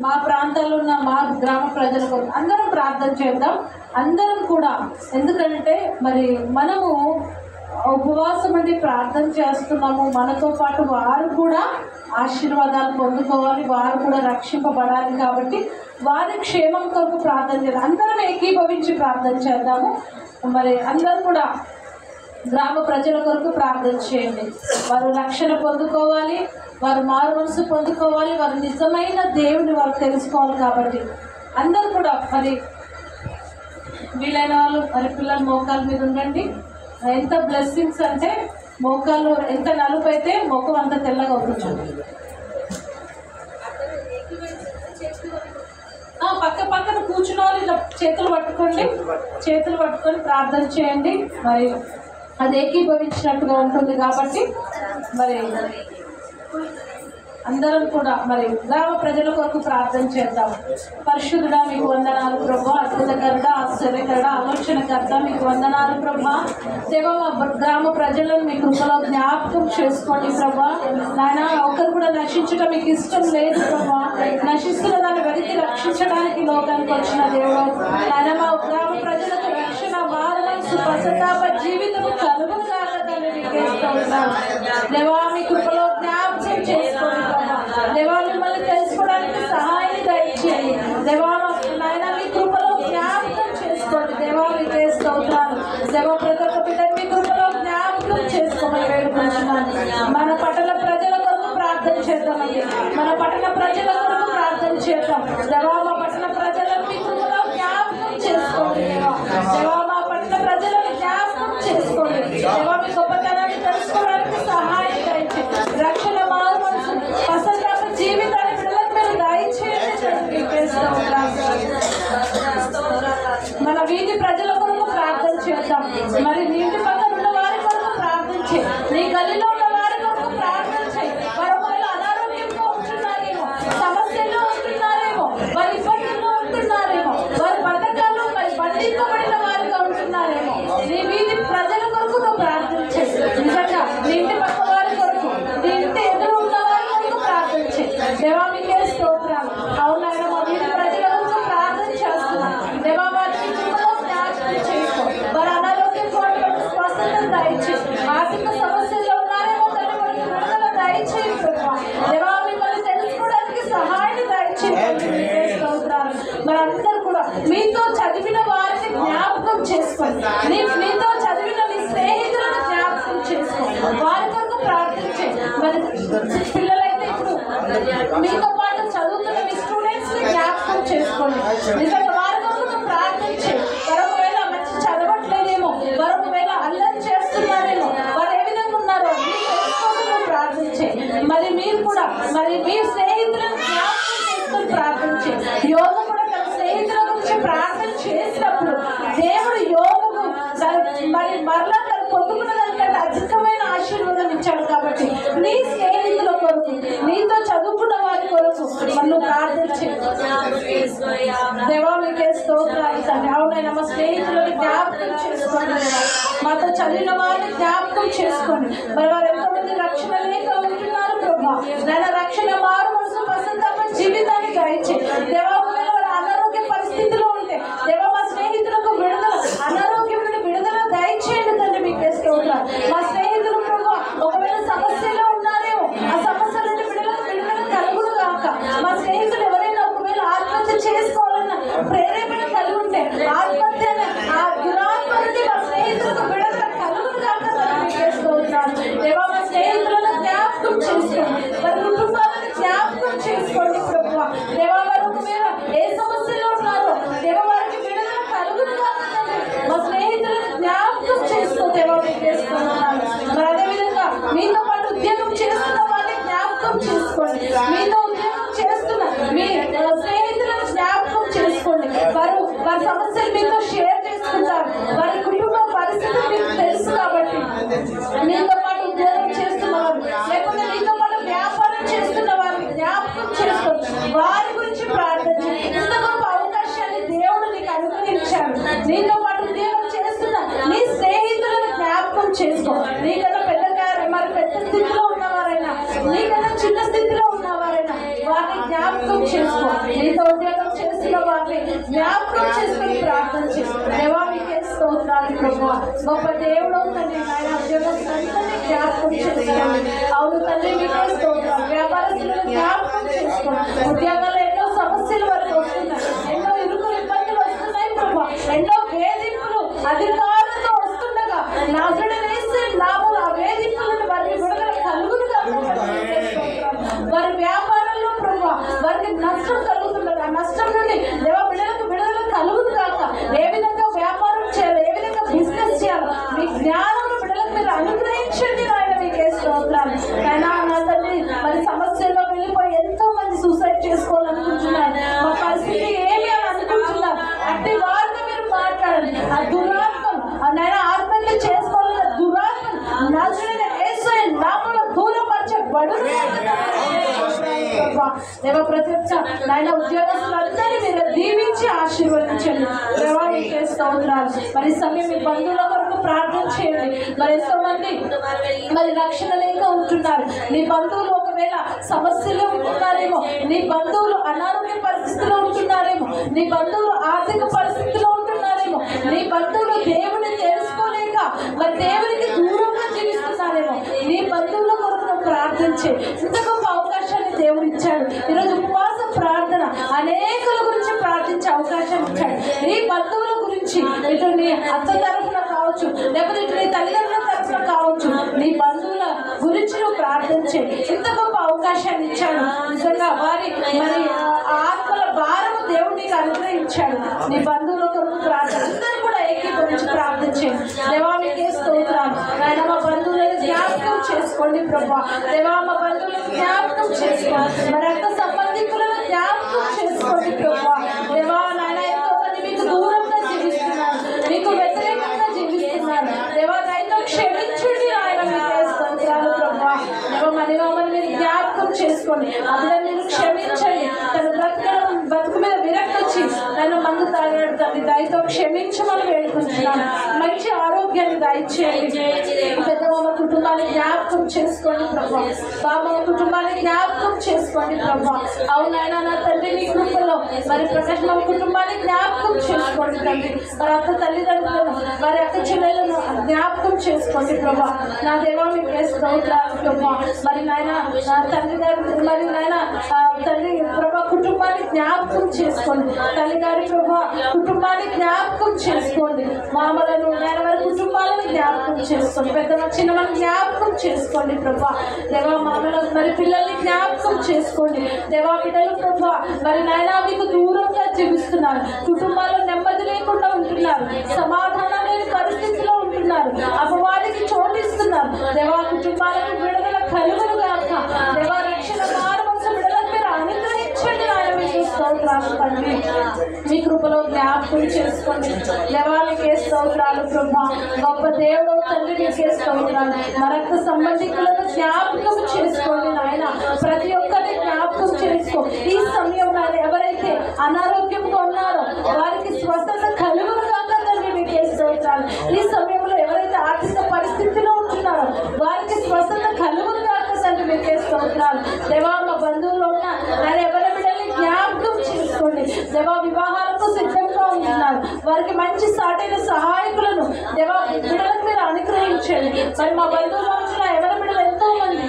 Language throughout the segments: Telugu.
మా ప్రాంతాల్లో ఉన్న మా గ్రామ ప్రజల కోసం అందరం ప్రార్థన చేద్దాం. అందరం కూడా, ఎందుకంటే మరి మనము ఉపవాసం అంటే ప్రార్థన చేస్తున్నాము, మనతో పాటు వారు కూడా ఆశీర్వాదాలు పొందుకోవాలి, వారు కూడా రక్షింపబడాలి. కాబట్టి వారి క్షేమం కొరకు ప్రార్థన చేద్దాం. అందరం ఏకీభవించి ప్రార్థన చేద్దాము. మరి అందరూ కూడా గ్రామ ప్రజల కొరకు ప్రార్థన చేయండి. వారు రక్షణ పొందుకోవాలి, వారు మారు మనసు పొందుకోవాలి, వారు నిజమైన దేవుని వారు తెలుసుకోవాలి. కాబట్టి అందరూ కూడా మరి వీలైన వాళ్ళు మరి పిల్లలు మోకాల మీద ఉండండి. ఎంత బ్లెస్సింగ్స్ అంటే మోకాలు ఎంత నలుపు అయితే ముఖం అంత తెల్లగా అవుతుంది. పక్కన కూర్చున్న వాళ్ళు చేతులు పట్టుకొని ప్రార్థన చేయండి. మరి అది ఏకీభవించినట్టుగా ఉంటుంది. కాబట్టి మరి అందరం కూడా మరి గ్రామ ప్రజల కొరకు ప్రార్థన చేద్దాం. పరిశుద్ధుడా మీకు వందనాలు ప్రభా, అద్భుతకరుడ, ఆశ్చర్యకరుడ, ఆలోచనకర్త మీకు వందనాలు ప్రభా. దేవా, మా గ్రామ ప్రజలను మీ కృపలో జ్ఞాపకం చేసుకోండి ప్రభా. నాయన, ఒకరు కూడా నశించడం మీకు ఇష్టం లేదు ప్రభా. నశిస్తున్న దాన్ని వెతికి రక్షించడానికి లోకానికి వచ్చిన దేవుడు నాయన, మా గ్రామ ప్రజలకు రక్షణ, మారమనసు, పశ్చాత్తాప జీవితం కలుగును కాక తండ్రి మీకేస్తూ ఉన్నాను. దేవా, మీ కృపలో జ్ఞాపకం చేసుకోండి ప్రభా. దేవా, మిమ్మల్ని తెలుసుకోవడానికి సహాయం దయచేయండి. దేవా, నాయన మీ కృపలో జ్ఞాపకం చేసుకోండి. దేవా, మీకే స్తోత్రాలు. దేవా, ప్రతి ఒక్క బిడ్డని మీ కృపలో జ్ఞాపకం చేసుకోమని వేడుకుంటున్నాను. మన పట్టణ ప్రజల కొరకు ప్రార్థన చేద్దామండి. మన పట్టణ ప్రజల కొరకు ప్రార్థన చేద్దాం. దేవా, మా పట్టణ ప్రజలను మీ కృపలో జ్ఞాపకం చేసుకోండి. దేవా, మా పట్టణ ప్రజలను జ్ఞాపకం చేసుకోండి. దేవా, మీ గొప్పతనాన్ని తెలుసుకోవడానికి సహాయం దయచేయండి. రక్షణ, మారు మనసు, పశ్చాత్తాప జీవితాన్ని బిడ్డలకు మీరు దయచేయండి. మన వీధి ప్రజల కొరకు ప్రార్థన చేద్దాం. మరి నీ ఇంటి పక్కన ఉన్న వారి కొరకు ప్రార్థన చేయి. నీ గల్లీలో ఉన్న వారి కొరకు ప్రార్థన చేయి. వారు ఒకవేళ అనారోగ్యంగా ఉంటున్నారేమో, సమస్యల్లో ఉంటున్నారేమో, వారి ఇబ్బందుల్లో ఉంటున్నారేమో, వారి పథకాల్లో మరి బంధింపబడిన వారిగా ఉంటున్నారేమో, నీ వీధి ప్రజల కొరకు నువ్వు ప్రార్థన చేయి. నిజంగా నీ ఇంటి పక్క వారి కొరకు, నీ ఇంటి ఎదురు ఉన్న వారి కొరకు ప్రార్థన చేయి. దేవా, మీకే స్తోత్రాలు. అవునాయన, మా వీధి ప్రజల కొరకు ప్రార్థన చేస్తున్నాం. దేవా, వారిని జ్ఞాపకం చేసుకో. వారి అనారోగ్యంతో స్వస్థత దయచేయి. ఆర్థిక సమస్యల్లో ఉన్నారేమో తల్లి, వారికి విడుదల దయచేయి ప్రభా. దేవా, మిమ్మల్ని తెలుసుకోవడానికి సహాయం దయచేయండి. మీకే స్తోత్రాలు. మనందరూ కూడా మీతో చదివిన వారిని జ్ఞాపకం చేసుకోండి. మీతో చదివిన మీ స్నేహితులను జ్ఞాపకం చేసుకోండి. వారి కొరకు ప్రార్థన చేయండి. మరి పిల్లలైతే ఇప్పుడు మీతో పాటు చదువుతున్న మీ స్టూడెంట్స్ ని జ్ఞాపకం చేసుకోండి. నిజంగా వారి కొరకు ప్రార్థన చేయండి. మరొకవేళ మంచి చదవట్లేదేమో, మరొకవేళ అల్లరి చేస్తున్నారేమో, వారు ఏ విధంగా ఉన్నారో మీరు తెలుసుకోవడం ప్రార్థన చేయండి. మరి మీరు కూడా మరి మీ స్నేహితులను జ్ఞాపకం చేసుకొని ప్రార్థన చేయండి. యోగు కూడా తన స్నేహితుల గురించి ప్రార్థన చేసినప్పుడు దేవుడు యోగుకు మరి మరలా తను పొందుకున్న దానికంటే అధికమైన ఆశీర్వాదం ఇచ్చాడు. కాబట్టి నీ స్నేహితుల కొరకు, నీతో చదువుకున్న వారి కొరకు మనం ప్రార్థన చేయండి. దేవా, మీకే స్తోత్రాలు తండ్రి. అవునైనా మా స్నేహితులను జ్ఞాపకం చేసుకోండి. మాతో చదివిన వారిని జ్ఞాపకం చేసుకోండి. మరి వారు ఎంతోమంది రక్షణ లేక ఉంటున్నారు ప్రభా. నాయన, రక్షణ, మారు మనసు, పశ్చాత్తాప జీవితాన్ని దయచేయండి. దేవా, వారి అనారోగ్య పరిస్థితిలో ఉంటే దేవా, మా స్నేహితులకు విడుదల, అనారోగ్యం నుండి విడుదల దయచేయండి తండ్రి. మీకే స్తోత్రాలు. మా స్నేహితులు ప్రభా ఒకవేళ సమస్యలో ఉన్నారేమో, ఆ సమస్య నుండి విడుదల కలుగును కాక. మా స్నేహితులు ఎవరైనా ఒకవేళ ఆత్మహత్య చేసుకోవాలన్న ప్రేరేపణ కలిగి ఉంటే ఆత్మహత్య ఆ దురాత్మ నుండి మా స్నేహితులకు విడుదల కలుగును కాక తండ్రి. మీకే స్తోత్రాలు. దేవా, మా స్నేహితులను జ్ఞాపకం చేసుకోండి. వారి కుటుంబాలను జ్ఞాపకం చేసుకోండి ప్రభా. దేవా, వారు ఒకవేళ ఏ సమస్యలో ఉన్నారో దేవా, వారికి విడుదల కలుగును కాక తండ్రి. మా స్నేహితులను జ్ఞాపకం చేసుకో దేవా. మీకే స్తోత్రాలు. మరి అదేవిధంగా మీతో పాటు ఉద్యోగం చేస్తున్న వారిని జ్ఞాపకం చేసుకోండి. మీతో ఉద్యోగం చేస్తున్న మీ స్నేహితులను జ్ఞాపకం చేసుకోండి. వారి సమస్యలు మీతో షేర్ చేసుకుంటారు. వారి కుటుంబ పరిస్థితి మీకు తెలుసు. కాబట్టి మీతో పాటు ఉద్యోగం చేస్తున్న వారు, లేకపోతే మీతో పాటు వ్యాపారం చేస్తున్న వారిని జ్ఞాపకం చేసుకోండి. వారి గురించి ప్రార్థన చేయండి. ఇంత గొప్ప అవకాశాన్ని దేవుడు నీకు అనుగ్రహించాడు. నీతో పాటు ఉద్యోగం చేస్తున్న నీ స్నేహితులను జ్ఞాపకం చేసుకో. నీకన్నా పెద్ద స్థితిలో ఉన్నవారైనా, నీకన్నా చిన్న స్థితిలో ఉన్నవారైనా వారిని జ్ఞాపకం చేసుకో. నీతో ఉద్యోగం చేస్తున్న వారిని జ్ఞాపకం చేసుకుని ప్రార్థన చేస్తున్నాం. దేవా మీకే స్తోత్రాలు ప్రభువా. గొప్ప దేవుడు తండ్రి నాయన ఉద్యోగస్తులందరినీ జ్ఞాపకం చేసుకోండి. అవును తండ్రి మీకే స్తోత్రాలు. వ్యాపారస్తులను జ్ఞాపకం చేసుకోండి. ఉద్యోగాల్లో ఎన్నో సమస్యలు వరకు వస్తున్నాయి, ఎన్నో ఇరుకులు ఇబ్బందులు వస్తున్నాయి ప్రభువా, ఎన్నో వేధింపులు అధికారులతో వస్తుండగా నజరేయుడైన యేసు నామములో ఆ వేధింపులను వారికి విడుదల కలుగునుగా. వారి వ్యాపారంలో ప్రభువా వారికి నష్టం కలుగుతుండగా ఆ నష్టం నుండి దేవా బిడ్డలకు విడుదల కలుగును కాక. ఏ విధంగా వ్యాపారం చేయాలి, ఏ విధంగా బిజినెస్ చేయాలి, మీ జ్ఞానం బిడ్డలకు మీరు అనుగ్రహించండి నాయన. మీకే స్తోత్రాలు నాయన. నా తండ్రి మరి సమస్యల్లో వెళ్ళిపోయి ఎంతో మంది సూసైడ్ చేసుకోవాలనుకుంటున్నారు. మా పరిస్థితి ఏమి అని అనుకుంటున్నారు. అట్టి వారిని మీరు మాట్లాడండి. ఆ దురాత్మలు నాయన ఆత్మహత్య చేసుకోవాలన్న దురాత్మలు నజరేయుడైన యేసు నామములో దూరపరచబడును. దేవా ప్రతి ఒక్క నాయన ఉద్యోగస్తులందరినీ మీరు దీవించి ఆశీర్వదించండి. దేవా మీకే స్తోత్రాలు. మరి సమయం మీ బంధువుల కొరకు ప్రార్థన చేయండి. మరి ఎంతో మంది మరి రక్షణ లేక ఉంటున్నారు. నీ బంధువులు ఒకవేళ సమస్యలో ఉంటున్నారేమో, నీ బంధువులు అనారోగ్య పరిస్థితిలో ఉంటున్నారేమో, నీ బంధువులు ఆర్థిక పరిస్థితిలో ఉంటున్నారేమో, నీ బంధువులు దేవుని తెలుసుకోలేక మరి దేవునికి దూరంగా జీవిస్తున్నారేమో, నీ బంధువుల కొరకు ప్రార్థన చేయి. ఇంత గొప్ప అవకాశాన్ని దేవుడు ఇచ్చాడు. ఈరోజు ఉపవాస ప్రార్థన అనేకుల గురించి ప్రార్థించే అవకాశం ఇచ్చాడు. నీ బంధువుల గురించి, ఇటు నీ అత్త తరఫున కావచ్చు, లేకపోతే ఇటు నీ తల్లిదండ్రుల తరఫున కావచ్చు, నీ బంధువుల గురించి నువ్వు ప్రార్థన చేయి. ఇంత గొప్ప అవకాశాన్ని ఇచ్చాడు. నిజంగా వారి మరి ఆత్మల భారము దేవుడు నీకు అనుగ్రహించాడు. నీ బంధువుల కొరకు ప్రార్థన అందరూ కూడా ఏకీభవించి ప్రార్థించండి. దేవా మీకే స్తోత్రాలు. ఆయన మా బంధువులను జ్ఞాపకం చేసుకోండి ప్రభా. దేవా మా బంధువులను జ్ఞాపకం చేసుకోండి. మరి రక్త సంబంధికులను జ్ఞాపకం చేసుకోండి ప్రభా. దేవా నాయన ఎంతో మంది మీకు దూరంగా జీవిస్తున్నారు, మీకు వ్యతిరేకంగా జీవిస్తున్నారు. దేవా దయతో క్షమించండి ఆయన. మీకే స్తోత్రాలు ప్రభా. దేవా మమ్మల్ని మీరు జ్ఞాపకం చేసుకోండి. అందులో మీరు క్షమించండి. తన బతుకు మీద విరక్తి వచ్చి నన్ను మందు తాగాడు తండ్రి, దయతో క్షమించమని వేడుకుంటున్నాను. మంచి ఆరోగ్యాన్ని దయచేయండి. పెద్దమ్మ కుటుంబాన్ని జ్ఞాపకం చేసుకోండి ప్రభా. బాబమ్మ కుటుంబాన్ని జ్ఞాపకం చేసుకోండి ప్రభా. అవునాయన నా తండ్రి నీ కృపలో మరి ప్రకాశ్ మా కుటుంబాన్ని జ్ఞాపకం చేసుకోండి తండ్రి. మరి అక్క తల్లిదండ్రులను మరి అక్క చెల్లెలను జ్ఞాపకం చేసుకోండి ప్రభా. నా దేవా మీకే స్తోత్రాలు ప్రభా. మరి నాయన తండ్రి గారు మరి నాయన తండ్రి ప్రభా కుటుంబాన్ని జ్ఞాపకం చేసుకోండి. తల్లి గారి ప్రభా కుటుంబాన్ని జ్ఞాపకం చేసుకోండి. మామలను నాయన వారి కుటుంబాలను జ్ఞాపకం చేసుకోండి. పెద్దమ్మ చిన్నమ్మని జ్ఞాపకం చేసుకోండి ప్రభా. దేవా మామల మరి పిల్లల్ని జ్ఞాపకం చేసుకోండి. దేవా బిడ్డలు ప్రభా మరి నాయన మీకు దూరంగా జీవిస్తున్నారు. కుటుంబాల్లో నెమ్మది లేకుండా ఉంటున్నారు, సమాధానం లేని పరిస్థితిలో ఉంటున్నారు, అపవాదికి చోటిస్తున్నారు. దేవా కుటుంబాలకు విడుదల కలుగును గాక. దేవా రక్షణ మార్గంలో విడుదలకు మీరు అనుగ్రహించండి నాయన. మీకు స్తోత్రాలు తండ్రి. మీ కృపలో జ్ఞాపకం చేసుకోండి. దేవా మీకే స్తోత్రాలు ప్రభా. గొప్ప దేవుడు తండ్రి మీకే స్తోత్రాలు. మరొక సంబంధికులను జ్ఞాపకం చేసుకోండి నాయన. ప్రతి ఒక్కరిని జ్ఞాపకం చేసుకో. ఈ సమయంలో ఎవరైతే అనారోగ్యంగా ఉన్నారో వారికి స్వస్థత కలుగును కాక తండ్రి మీకే స్తోత్రాలు. ఈ సమయంలో ఎవరైతే ఆర్థిక పరిస్థితిలో ఉంటున్నారో వారికి స్వస్థత కలుగును కాక తండ్రి మీకే స్తోత్రాలు. దేవా మా బంధువులు ఉన్న ఎవరి బిడ్డల్ని జ్ఞాపకం చేసుకోండి. దేవా వివాహాలకు సిద్ధంగా ఉంటున్నారు, వారికి మంచి సాటైన సహాయకులను దేవా బిడ్డలకు మీరు అనుగ్రహించండి. మరి మా బంధువులు ఉంటున్న ఎవరి బిడ్డలు ఎంతో మంది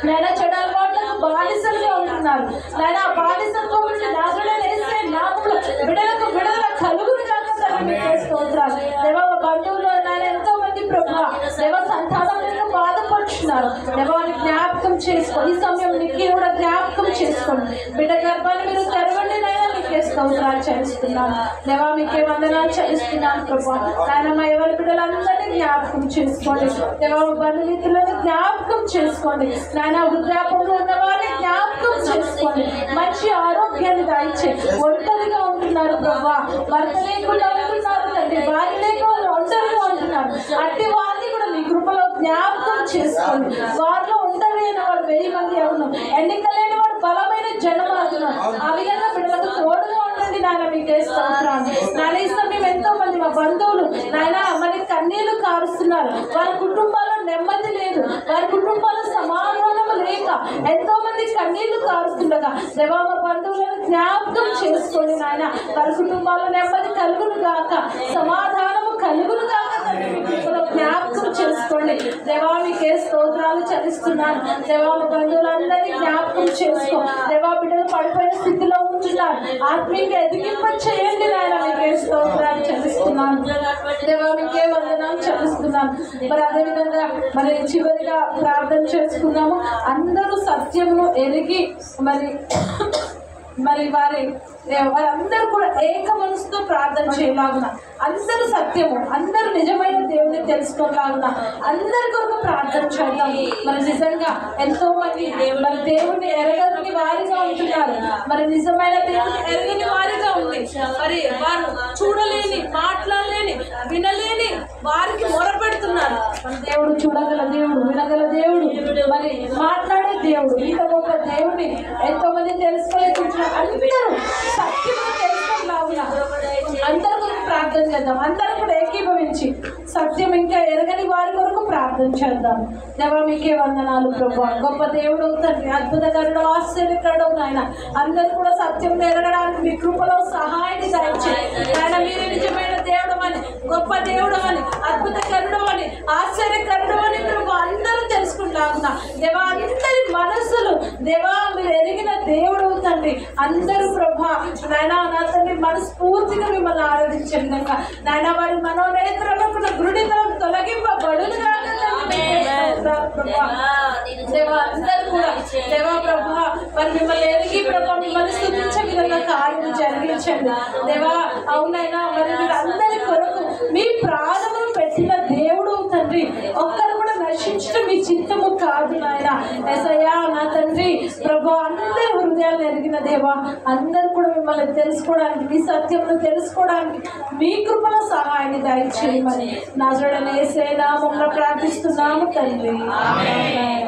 నేను చెడు అలవాట్లకు బానిసలుగా ఉంటున్నారు. నేను ఆ బానిసత్వం నుండి నజరేయుడైన యేసు నామములో బిడ్డలకు విడుదల కలుగును గాక తండ్రి మీకే స్తోత్రాలు. దేవా మా బంధువులు నేను ఎంతో మంది ప్రభా దేవా సంతానం లేక బాధపడుతున్నారు. దేవాన్ని జ్ఞాపకం చేసుకోండి. ఈ సమయం నీకు కూడా జ్ఞాపకం చేసుకోండి. బిడ్డ గర్భాన్ని మీరు తెరవండి నైనా. మీకే స్తోత్రాలు చెల్లిస్తున్నాను దేవా. మీకే వందనాలు చెల్లిస్తున్నాను ప్రభా. ఆయన మా ఎవరి బిడ్డలందరినీ జ్ఞాపకం చేసుకోండి. దేవా బంధుమిత్రులను జ్ఞాపకం చేసుకోండి. నాయన వృద్ధాపంలో ఉన్న వారిని జ్ఞాపకం చేసుకోండి. మంచి ఆరోగ్యాన్ని దాయిచ్చే. ఒంటరిగా ఉంటున్నారు ప్రభా, భర్త లేకుండా ఉంటున్నారు తండ్రి, భార్య లేక వాళ్ళు ఒంటరిగా ఉంటున్నారు. అట్టి వారిని కూడా మీ కృపలో జ్ఞాపకం చేసుకోండి. వారిలో ఒంటరి అయిన వాడు 1000 మంది అవును, ఎన్నిక లేని వాడు బలమైన జనమాదును. ఆ విధంగా బిడ్డలకు తోడుగా ఉండండి నాయన. మీకే స్తోత్రాలు నాయన. ఈ సమయం ఎంతో మంది మా బంధువులు నాయన మరి కన్నీళ్లు కారుస్తున్నారు. వారి కుటుంబాల్లో నెమ్మది లేదు, వారి కుటుంబాల్లో సమాధానం లేక ఎంతో మంది కన్నీళ్లు కారుతుండగా దేవా మా బంధువులను జ్ఞాపకం చేసుకోండి నాయన. వారి కుటుంబాల్లో నెమ్మది కలుగును గాక, సమాధానము కలుగును గాక తండ్రి. మీ కృపలో జ్ఞాపకం చేసుకోండి దేవా. మీకే స్తోత్రాలు చెల్లిస్తున్నాను దేవా. మా బంధువులందరినీ జ్ఞాపకం చేసుకో దేవా. బిడ్డలు పడిపోయిన స్థితిలో ఉంటున్నారు, ఆత్మీయంగా ఎదిగింప చేయండి నాయన. మీకే స్తోత్రాలు చెల్లిస్తున్నాను దేవా. మీకే వందనాలు చెల్లిస్తున్నాను. మరి అదేవిధంగా మరి చివరిగా ప్రార్థన చేసుకున్నాము. అందరూ సత్యమును ఎరిగి మరి వారందరూ కూడా ఏక మనసుతో ప్రార్థన చేయలాగున, అందరూ సత్యము, అందరూ నిజమైన దేవుని తెలుసుకోలాగున అందరి కొరకు ప్రార్థన చేద్దాం. మరి నిజంగా ఎంతో మంది మరి దేవుని ఎరగని వారిగా ఉంటున్నారు. మరి నిజమైన దేవుని ఎరగని వారిగా ఉంది. మరి వారు చూడలేని, మాట్లాడలేని, వినలేని వారికి మొరపెడుతున్నారు. దేవుడు చూడగల దేవుడు, వినగల దేవుడు, మరి మాట్లాడే దేవుడు, ఇంత గొప్ప దేవుని ఎంతో మంది తెలుసుకోలేకుంటున్నారు. అందరూ సత్యము తెలుసుకోలాగున అందరి కొరకు ప్రార్థన చేద్దాం. అందరూ కూడా ఏకీభవించి సత్యం ఇంకా ఎరగని వారి కొరకు ప్రార్థన చేద్దాం. దేవా మీకే వందనాలు ప్రభువా. గొప్ప దేవుడు తండ్రి, అద్భుతకరుడు, ఆశ్చర్యకరుడు నాయన. అందరూ కూడా సత్యం ఎరగడానికి మీ కృపలో సహాయాన్ని దయచేయండి ఆయన. మీరే నిజమైన దేవుడు అని, గొప్ప దేవుడు అని, అద్భుతకరుడు అని, ఆశ్చర్యకరుడు అని ప్రభు అందరూ తెలుసుకుంటాగున్నా దేవా. అందరి మనస్సులు దేవా మీరు ఎరిగిన దేవుడు తండ్రి. అందరూ ప్రభా నాయన నా తండ్రి మనస్ఫూర్తిగా మిమ్మల్ని ఆరాధించే విధంగా నాయన వారి మనోనేత్రలకు గురుడితనం తొలగింపబడును కాక దేవా. అందరూ కూడా దేవా ప్రభా మరి మిమ్మల్ని ఎరిగి ప్రభా మిమ్మల్ని స్తుతించే విధంగా కార్యం జరిగించండి దేవా. అవునైనా మరి మీరు అందరి కొరకు మీ ప్రాణమును పెట్టిన దేవుడు తండ్రి. ఒక్కరు కూడా నశించడం మీ చిత్తము కాదు నాయన. యేసయ్యా నా తండ్రి ప్రభా అందరి హృదయాలు ఎరిగిన దేవా. అందరూ కూడా మిమ్మల్ని తెలుసుకోవడానికి, మీ సత్యమును తెలుసుకోవడానికి మీ కృపలో సహాయాన్ని దయచేయమని నజరుడైన యేసయ్య నామములో ప్రార్థిస్తున్నాము తండ్రి. ఆమేన్.